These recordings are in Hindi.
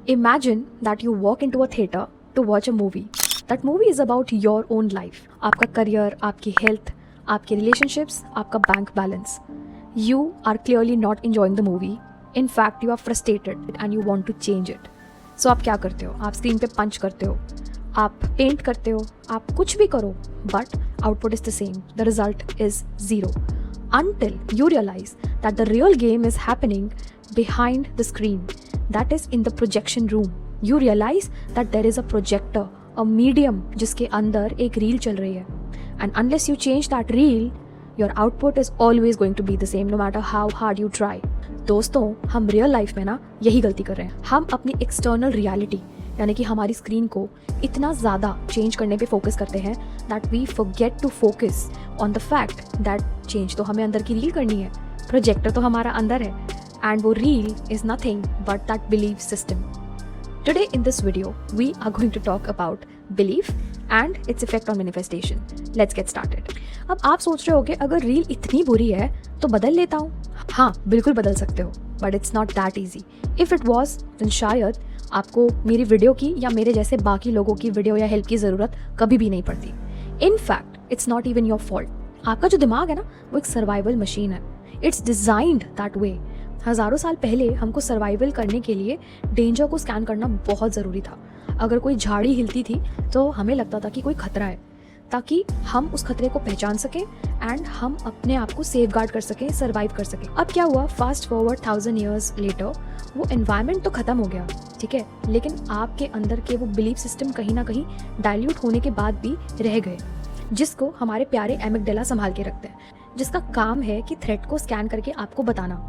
Imagine that you walk into a theater to watch a movie. That movie is about your own life. आपका करियर, आपकी हेल्थ, आपके रिलेशनशिप्स, आपका bank balance. You are clearly not enjoying the movie. In fact, you are frustrated and you want to change it. So आप क्या करते हो? आप स्क्रीन पे पंच करते हो, आप पेंट करते हो, आप कुछ भी करो, but output is the same. The result is zero. Until you realize that the real game is happening behind the screen. That is in the projection room. You realize that there is a projector, a medium जिसके अंदर एक रील चल रही है. And unless you change that reel, your output is always going to be the same, no matter how hard you try. दोस्तों, हम रियल लाइफ में ना यही गलती कर रहे हैं. हम अपनी एक्सटर्नल रियलिटी यानी कि हमारी स्क्रीन को इतना ज़्यादा चेंज करने पे फोकस करते हैं that we forget to focus on the fact that change तो हमें अंदर की रील करनी है, प्रोजेक्टर तो हमारा अंदर है, and वो reel is nothing but that belief system. Today in this video, we are going to talk about belief and its effect on manifestation. Let's get started. अब आप सोच रहे होगे अगर रील इतनी बुरी है तो बदल लेता हूँ. हाँ, बिल्कुल बदल सकते हो, but it's not that easy. If it was, then शायद आपको मेरी वीडियो की या मेरे जैसे बाकी लोगों की वीडियो या हेल्प की ज़रूरत कभी भी नहीं पड़ती. In fact, it's not even your fault. आपका जो दिमाग है ना, वो एक सर्वाइवल मशीन है. It's designed that way. हज़ारों साल पहले हमको सर्वाइवल करने के लिए डेंजर को स्कैन करना बहुत ज़रूरी था. अगर कोई झाड़ी हिलती थी तो हमें लगता था कि कोई खतरा है, ताकि हम उस खतरे को पहचान सकें एंड हम अपने आप को सेफ गार्ड कर सकें, सर्वाइव कर सकें. अब क्या हुआ, फास्ट फॉरवर्ड 1000 ईयर्स लेटर, वो एनवायरनमेंट तो ख़त्म हो गया, ठीक है, लेकिन आपके अंदर के वो बिलीफ सिस्टम कहीं ना कहीं डाइल्यूट होने के बाद भी रह गए, जिसको हमारे प्यारे एमिगडाला संभाल के रखते हैं, जिसका काम है कि थ्रेट को स्कैन करके आपको बताना.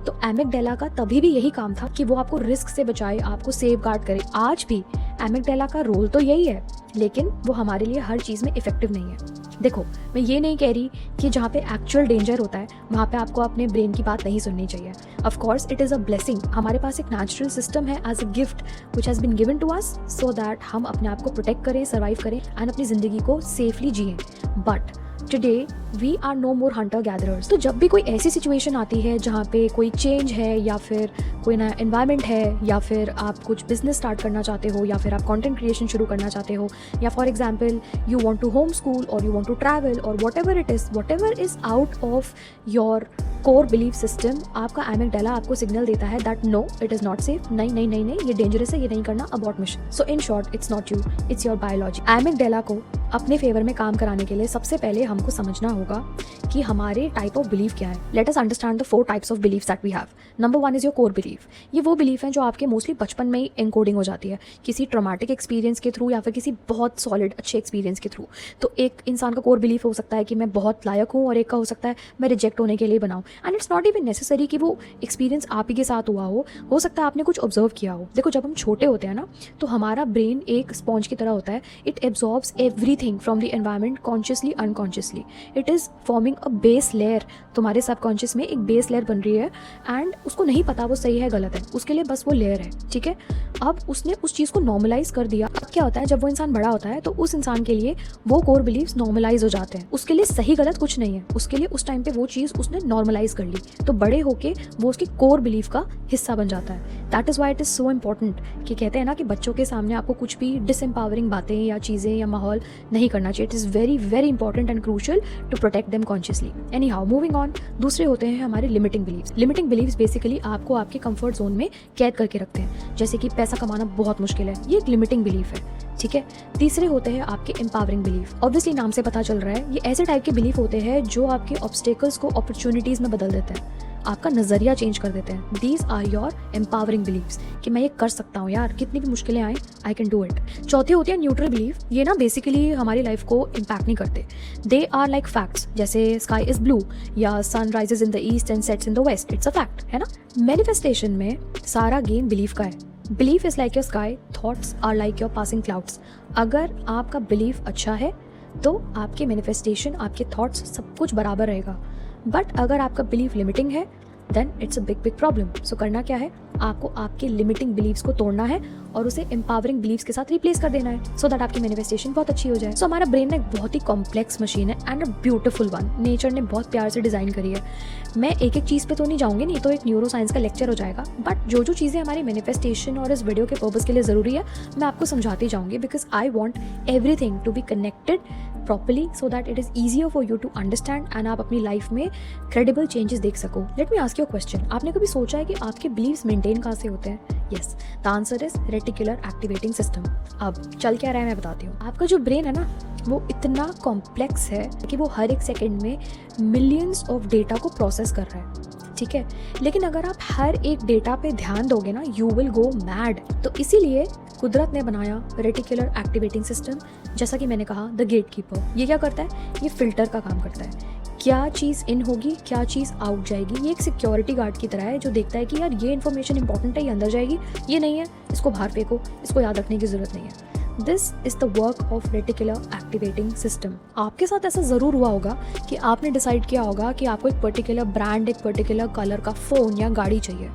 तो एमिगडाला का तभी भी यही काम था कि वो आपको रिस्क से बचाए, आपको सेफ गार्ड करे. आज भी एमिगडाला का रोल तो यही है, लेकिन वो हमारे लिए हर चीज़ में इफेक्टिव नहीं है. देखो, मैं ये नहीं कह रही कि जहाँ पे एक्चुअल डेंजर होता है वहाँ पे आपको अपने ब्रेन की बात नहीं सुननी चाहिए. Of course it is a blessing. हमारे पास एक नेचुरल सिस्टम है as a gift which has been given to us so that हम अपने आप को प्रोटेक्ट करें, सर्वाइव करें एंड अपनी ज़िंदगी को सेफली जिएं. But today we are no more hunter gatherers. तो जब भी कोई ऐसी सिचुएशन आती है जहाँ पे कोई चेंज है या फिर कोई नया एनवायरनमेंट है या फिर आप कुछ बिजनेस स्टार्ट करना चाहते हो या फिर आप कंटेंट क्रिएशन शुरू करना चाहते हो या for example you want to home school और यू वांट टू ट्रैवल और whatever is out of your core belief system, आपका एमिगडाला आपको सिग्नल देता है that no it is not safe, नहीं, ये डेंजरस है, ये नहीं करना, abort mission. So in short it's not you, it's your biology. Amygdala को अपने फेवर में काम कराने के लिए सबसे पहले हमको समझना होगा कि हमारे टाइप ऑफ बिलीफ क्या है. Let us understand the 4 types of belief that we have. Number 1 is your core belief. ये वो बिलीफ है जो आपके मोस्टली बचपन में ही एनकोडिंग हो जाती है, किसी ट्रॉमेटिक एक्सपीरियंस के थ्रू या फिर किसी बहुत सॉलिड अच्छे एक्सपीरियंस के थ्रू. तो एक इंसान का कोर बिलीफ हो सकता है कि मैं बहुत लायक हूँ और एक का हो सकता है मैं रिजेक्ट होने के लिए बनाऊँ. And it's not even necessary कि वो एक्सपीरियंस आप ही के साथ हुआ हो सकता है आपने कुछ ऑब्जर्व किया हो. देखो, जब हम छोटे होते हैं ना तो हमारा ब्रेन एक स्पॉन्ज की तरह होता है. It absorbs everything from the environment consciously unconsciously. It is forming a base layer. तुम्हारे सबकॉन्शियस में एक बेस लेयर बन रही है एंड उसको नहीं पता वो सही है गलत है, उसके लिए बस वो लेयर है, ठीक है. अब उसने उस चीज़ को नॉर्मलाइज कर दिया. अब क्या होता है, जब वो इंसान बड़ा होता है तो उस इंसान के लिए वो कोर बिलीव्स नॉर्मलाइज हो जाते हैं. उसके लिए सही गलत कुछ नहीं है, उसके लिए उस टाइम पे वो चीज़ उसने नॉर्मलाइज कर ली, तो बड़े होके वो उसकी कोर बिलीफ का हिस्सा बन जाता है. That is why it is so important कि कहते हैं ना कि बच्चों के सामने आपको कुछ भी डिसएम्पावरिंग बातें या चीज़ें या माहौल नहीं करना चाहिए. It is very very important and crucial to protect them consciously. Anyhow, moving on. दूसरे होते हैं हमारे limiting beliefs. Limiting beliefs basically आपको आपके कंफर्ट जोन में कैद करके रखते हैं, जैसे कि पैसा कमाना बहुत मुश्किल है, ये एक लिमिटिंग बिलीफ है, ठीक है. तीसरे होते हैं आपके एम्पावरिंग बिलीफ. ऑब्वियसली नाम से पता चल रहा है, ये ऐसे टाइप के बिलीफ होते हैं जो आपके ऑब्स्टेकल्स को अपॉर्चुनिटीज़ में बदल देते हैं, आपका नज़रिया चेंज कर देते हैं. These are your empowering beliefs कि मैं ये कर सकता हूँ यार, कितनी भी मुश्किलें आए, आई कैन डू इट. चौथे होते हैं न्यूट्रल बिलीफ. ये ना बेसिकली हमारी लाइफ को इम्पैक्ट नहीं करते. दे आर लाइक फैक्ट्स, जैसे स्काई इज ब्लू या sun rises in the east and sets in the west. It's a fact, है ना. मैनिफेस्टेशन में सारा गेम बिलीफ का है. Belief is like your sky, thoughts are like your passing clouds. अगर आपका बिलीफ अच्छा है तो आपके मैनिफेस्टेशन, आपके थॉट्स, सब कुछ बराबर रहेगा. बट अगर आपका बिलीफ लिमिटिंग है then it's a big problem. So करना क्या है, आपको आपके लिमिटिंग बिलीव्स को तोड़ना है और उसे एम्पावरिंग बिलीव्स के साथ रिप्लेस कर देना है, सो दैट आपकी मैनिफेस्टेशन बहुत अच्छी हो जाए। सो हमारा ब्रेन एक बहुत ही कॉम्प्लेक्स मशीन है and a beautiful one, nature ने बहुत प्यार से डिजाइन करी है। मैं एक एक चीज़ पे तो नहीं जाऊंगी, नहीं तो एक न्यूरो साइंस का लेक्चर हो जाएगा, बट जो जो चीज़ें हमारी मैनिफेस्टेशन और इस वीडियो के पर्पस के लिए ज़रूरी है मैं आपको समझाती जाऊंगी, because I want everything to be connected properly so that it is easier for you to understand and आप अपनी लाइफ में क्रेडिबल चेंजेस देख सको। Let me ask you a question, आपने कभी सोचा है कि आपके बिलीव्स मेंटेन कहाँ से होते हैं? Yes, the answer is reticular activating system. अब चल क्या रहा है मैं बताती हूँ। आपका जो ब्रेन है ना वो इतना कॉम्प्लेक्स है कि वो हर एक सेकेंड में मिलियंस ऑफ डेटा को प्रोसेस कर रहा है, ठीक है। लेकिन अगर आप हर एक डेटा पे ध्यान दोगे ना, यू विल गो मैड। तो इसीलिए कुदरत ने बनाया रेटिकुलर एक्टिवेटिंग सिस्टम, जैसा कि मैंने कहा द गेट कीपर। ये क्या करता है? ये फिल्टर का काम करता है, क्या चीज़ इन होगी, क्या चीज़ आउट जाएगी। ये एक सिक्योरिटी गार्ड की तरह है जो देखता है कि यार ये इन्फॉर्मेशन इंपॉर्टेंट है, ये अंदर जाएगी, ये नहीं है इसको बाहर फेंको, इसको याद रखने की ज़रूरत नहीं है। This is the work of reticular activating system. आपके साथ ऐसा ज़रूर हुआ होगा कि आपने डिसाइड किया होगा कि आपको एक पर्टिकुलर ब्रांड, एक पर्टिकुलर कलर का फ़ोन या गाड़ी चाहिए,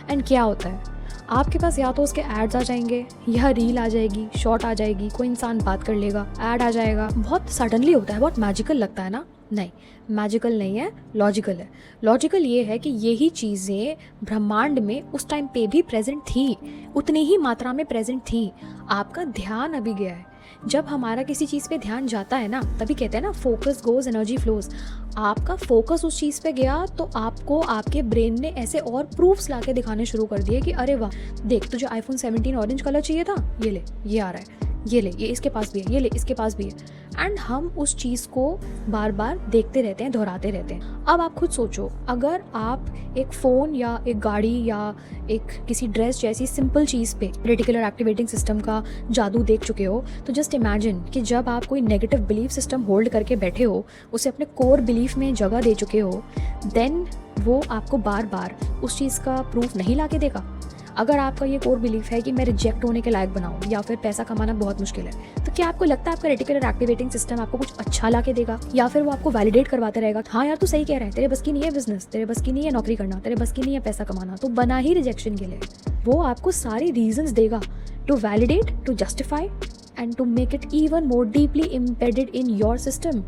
एंड क्या होता है आपके पास या तो उसके एड्स आ जाएंगे या रील आ जाएगी, शॉर्ट आ जाएगी, कोई इंसान बात कर लेगा, ऐड आ जाएगा। बहुत सडनली होता है, बहुत मैजिकल लगता है ना? नहीं, मैजिकल नहीं है, लॉजिकल है। लॉजिकल ये है कि यही चीज़ें ब्रह्मांड में उस टाइम पे भी प्रेजेंट थी, उतनी ही मात्रा में प्रेजेंट थी। आपका ध्यान अभी गया है। जब हमारा किसी चीज़ पे ध्यान जाता है ना, तभी कहते हैं ना फोकस गोज एनर्जी फ्लोज। आपका फोकस उस चीज़ पे गया तो आपको आपके ब्रेन ने ऐसे और प्रूफ्स लाके दिखाने शुरू कर दिए कि अरे वाह देख, तुझे iPhone 17 ऑरेंज कलर चाहिए था, ये ले, ये आ रहा है, ये ले, ये इसके पास भी है, ये ले, इसके पास भी है। एंड हम उस चीज़ को बार बार देखते रहते हैं, दोहराते रहते हैं। अब आप खुद सोचो, अगर आप एक फ़ोन या एक गाड़ी या एक किसी ड्रेस जैसी सिंपल चीज़ पे रेटिकुलर एक्टिवेटिंग सिस्टम का जादू देख चुके हो, तो जस्ट इमेजिन कि जब आप कोई नेगेटिव बिलीफ सिस्टम होल्ड करके बैठे हो, उसे अपने कोर बिलीफ में जगह दे चुके हो, देन वो आपको बार बार उस चीज़ का प्रूफ नहीं ला के देगा। अगर आपका ये कोर बिलीफ है कि मैं रिजेक्ट होने के लायक बनाऊं या फिर पैसा कमाना बहुत मुश्किल है, तो क्या आपको लगता है आपका रेटिकुलर एक्टिवेटिंग सिस्टम आपको कुछ अच्छा ला के देगा? या फिर वो आपको वैलिडेट करवाते रहेगा, हाँ यार तू सही कह रहा है, तेरे बस की नहीं है बिजनेस, तेरे बस की नहीं है नौकरी करना, तेरे बस की नहीं है पैसा कमाना, तो बना ही रिजेक्शन के लिए। वो आपको सारे रीजंस देगा to validate, to justify and to make it even more deeply embedded in your system,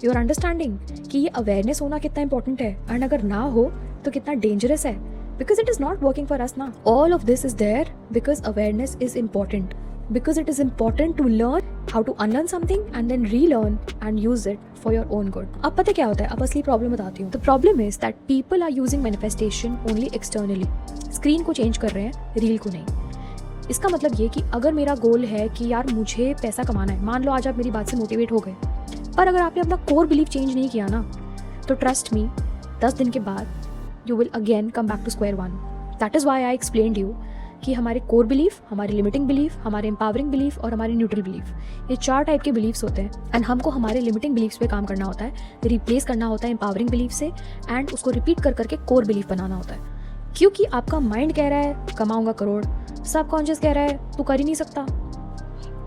your understanding कि ये अवेयरनेस होना कितना इंपॉर्टेंट है, एंड अगर ना हो तो कितना डेंजरस है, because it is not working for us now. All of this is there because awareness is important, because it is important to learn how to unlearn something and then relearn and use it for your own good. अब पता क्या होता है, अब असली प्रॉब्लम बताती हूँ। The problem is that people are using manifestation only externally. Screen को चेंज कर रहे हैं, रील को नहीं। इसका मतलब ये कि अगर मेरा गोल है कि यार मुझे पैसा कमाना है, मान लो आज आप मेरी बात से मोटिवेट हो गए, पर अगर आपने अपना कोर बिलीफ चेंज नहीं किया ना, तो ट्रस्ट मी 10 दिन के बाद you will again come back to square one. That is why I explained you कि हमारे कोर बिलीफ, हमारे लिमिटिंग बिलीफ, हमारे एम्पावरिंग बिलीफ और हमारे न्यूट्रल बिलीफ, ये 4 टाइप के बिलीफ्स होते हैं। एंड हमको हमारे लिमिटिंग बिलीफ्स पे काम करना होता है, रिप्लेस करना होता है एम्पावरिंग बिलीफ से, एंड उसको रिपीट कर करके कोर बिलीफ बनाना होता है। क्योंकि आपका माइंड कह रहा है कमाऊंगा करोड़, सबकॉन्शियस कह रहा है तू कर ही नहीं सकता,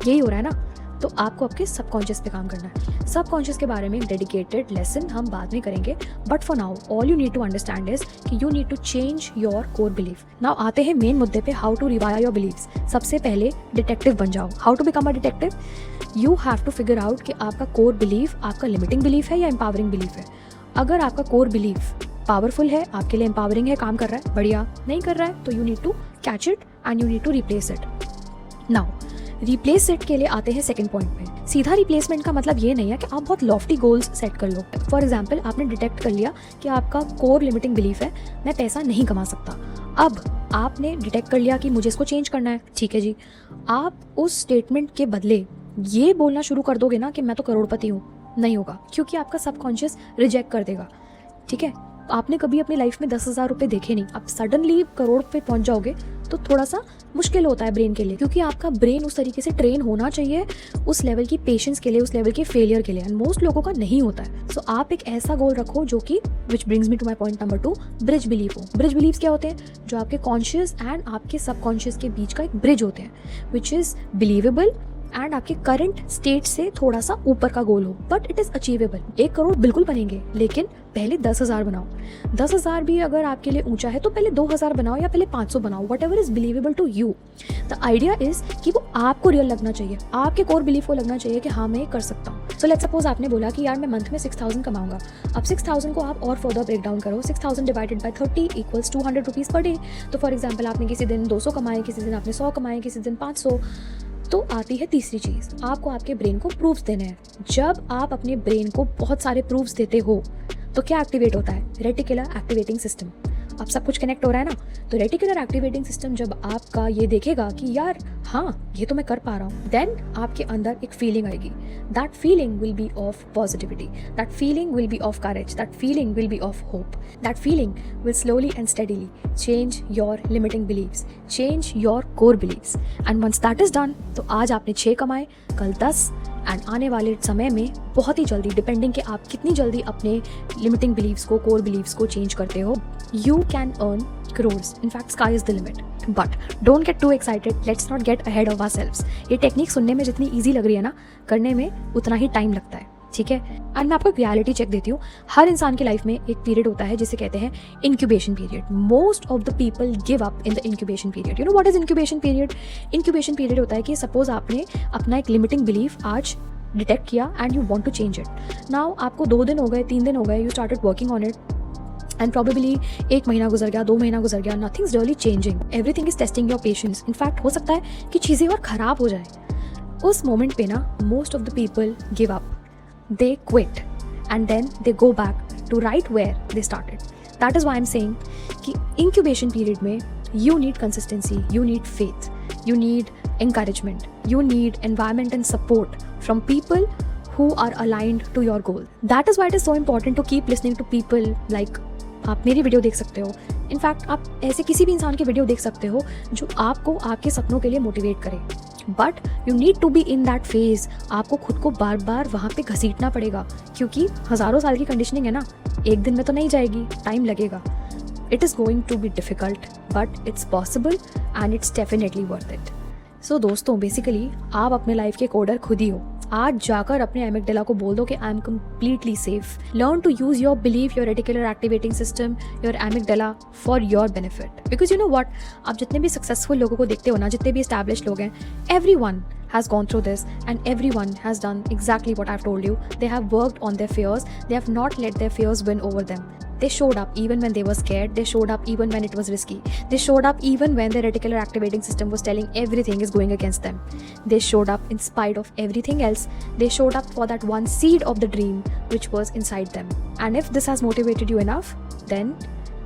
यही हो रहा है ना। तो आपको आपके सबकॉन्शियस पे काम करना है। सबकॉन्शियस के बारे में एक डेडिकेटेड लेसन हम बाद में करेंगे, but for now all you need to understand is कि you need to change your core belief. Now आते हैं मेन मुद्दे पे, how to rewire your beliefs. सबसे पहले डिटेक्टिव बन जाओ। How to become a detective? You have to figure out कि आपका कोर बिलीफ आपका लिमिटिंग बिलीफ है या एम्पावरिंग बिलीफ है। अगर आपका कोर बिलीफ पावरफुल है, आपके लिए एम्पावरिंग है, काम कर रहा है, बढ़िया। नहीं कर रहा है तो you need to catch it and you need to replace it. Now replace it के लिए आते हैं सेकंड पॉइंट पे। सीधा रिप्लेसमेंट का मतलब ये नहीं है कि आप बहुत लॉफ्टी गोल्स सेट कर लो। फॉर एग्जाम्पल, आपने डिटेक्ट कर लिया कि आपका कोर लिमिटिंग बिलीफ है मैं पैसा नहीं कमा सकता। अब आपने डिटेक्ट कर लिया कि मुझे इसको चेंज करना है, ठीक है जी। आप उस स्टेटमेंट के बदले ये बोलना शुरू कर दोगे ना कि मैं तो करोड़पति हूँ, नहीं होगा, क्योंकि आपका सबकॉन्शियस रिजेक्ट कर देगा, ठीक है। आपने कभी अपनी लाइफ में 10,000 रुपये देखे नहीं, आप सडनली करोड़ पे पहुंच जाओगे तो थोड़ा सा मुश्किल होता है ब्रेन के लिए, क्योंकि आपका ब्रेन उस तरीके से ट्रेन होना चाहिए उस लेवल की पेशेंस के लिए, उस लेवल के फेलियर के लिए, एंड मोस्ट लोगों का नहीं होता है। सो आप एक ऐसा गोल रखो जो कि which brings me to my point number 2, bridge belief हो। ब्रिज बिलीव्स क्या होते हैं? जो आपके कॉन्शियस एंड आपके सबकॉन्शियस के बीच का एक ब्रिज होते हैं, विच इज बिलीवेबल एंड आपके करंट स्टेट से थोड़ा सा ऊपर का गोल हो, but it is achievable. 1 crore बिल्कुल बनेंगे, लेकिन पहले 10,000 बनाओ। 10,000 भी अगर आपके लिए ऊंचा है तो पहले 2,000 बनाओ या पहले 500 बनाओ, whatever is believable to you. The idea is कि वो आपको रियल लगना चाहिए, आपके कोर बिलीफ को लगना चाहिए कि हाँ मैं ये कर सकता हूँ। सो लेट्स सपोज आपने बोला कि यार मैं मंथ में 6,000 कमाऊंगा। अब 6,000 को आप और फर्दर ब्रेक डाउन करो, 6,000 divided by 30 equals 200 rupees per day. तो फॉर एग्जाम्पल आपने किसी दिन 200 कमाए, किसी दिन आपने 100 कमाए, किसी दिन 500। तो आती है तीसरी चीज़, आपको आपके ब्रेन को प्रूफ्स देने हैं। जब आप अपने ब्रेन को बहुत सारे प्रूफ्स देते हो तो क्या एक्टिवेट होता है? Reticular activating system. अब सब कुछ कनेक्ट हो रहा है ना, तो रेटिकुलर एक्टिवेटिंग सिस्टम जब आपका ये देखेगा कि यार हाँ ये तो मैं कर पा रहा हूँ, देन आपके अंदर एक फीलिंग आएगी। That feeling will be of positivity, that feeling will be of courage, that feeling will be of hope, that feeling will slowly and steadily change your limiting beliefs, change your core beliefs. And once that is done, तो आज आपने 6 कमाए, कल 10, एंड आने वाले समय में बहुत ही जल्दी, डिपेंडिंग कि आप कितनी जल्दी अपने लिमिटिंग बिलीव्स को, कोर बिलीव्स को चेंज करते हो, you can earn crores. In fact, sky is the limit. But don't get too excited. Let's not get ahead of ourselves. ये टेक्निक सुनने में जितनी ईजी लग रही है ना, करने में उतना ही टाइम लगता है, ठीक है। एंड मैं आपको एक रियलिटी चेक देती हूँ। हर इंसान की लाइफ में एक पीरियड होता है जिसे कहते हैं incubation period. Most of the people give up in the incubation period. You know what is incubation period? Incubation period होता है कि सपोज आपने अपना एक लिमिटिंग बिलीफ आज डिटेक्ट किया and you want to change it. Now आपको 2 दिन हो गए, 3 दिन हो गए, you started working on it and probably 1 महीना गुजर गया, 2 महीना गुजर गया, nothing is really changing, everything is testing your patience. In fact हो सकता है कि चीज़ें और ख़राब हो जाए। उस मोमेंट पे ना most of the people give up, they quit and then they go back to right where they started. That is why I am saying कि इंक्यूबेशन पीरियड में you need consistency, you need faith, you need encouragement, you need environment and support from people who are aligned to your goal. That is why it is so important to keep listening to people like आप मेरी वीडियो देख सकते हो। इनफैक्ट आप ऐसे किसी भी इंसान की वीडियो देख सकते हो जो आपको आपके सपनों के लिए मोटिवेट करे, but you need to be in that phase. आपको खुद को बार बार वहाँ पे घसीटना पड़ेगा, क्योंकि हज़ारों साल की कंडीशनिंग है ना, एक दिन में तो नहीं जाएगी, टाइम लगेगा। It is going to be difficult, but it's possible and it's definitely worth it. So दोस्तों, बेसिकली आप अपने लाइफ के कोडर खुद ही हो। आज जाकर अपने एमिगडाला को बोल दो कि I am completely safe. Learn to use your belief, your reticular activating system, your amygdala for your benefit. Because you know what, आप जितने भी सक्सेसफुल लोगों को देखते हो ना, जितने भी एस्टैब्लिश्ड लोग हैं, everyone has gone through this and everyone has done exactly what I've told you. They have worked on their fears. They have not let their fears win over them. They showed up even when they were scared. They showed up even when it was risky. They showed up even when their reticular activating system was telling everything is going against them. They showed up in spite of everything else. They showed up for that one seed of the dream which was inside them. And if this has motivated you enough, then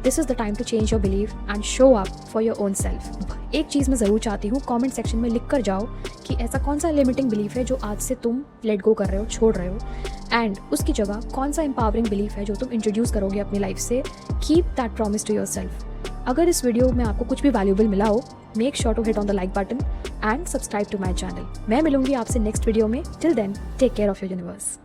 this is the time to change your belief and show up for your own self. एक चीज़ मैं ज़रूर चाहती हूँ, कमेंट सेक्शन में लिख कर जाओ कि ऐसा कौन सा लिमिटिंग बिलीफ है जो आज से तुम लेट गो कर रहे हो, छोड़ रहे हो, एंड उसकी जगह कौन सा एम्पावरिंग बिलीफ है जो तुम इंट्रोड्यूस करोगे अपनी लाइफ से। Keep that promise to yourself. अगर इस वीडियो में आपको कुछ भी वैल्यूएबल मिला हो, make sure to hit on the like button and subscribe to my channel. मैं मिलूंगी आपसे नेक्स्ट वीडियो में। Till then, take care of your universe.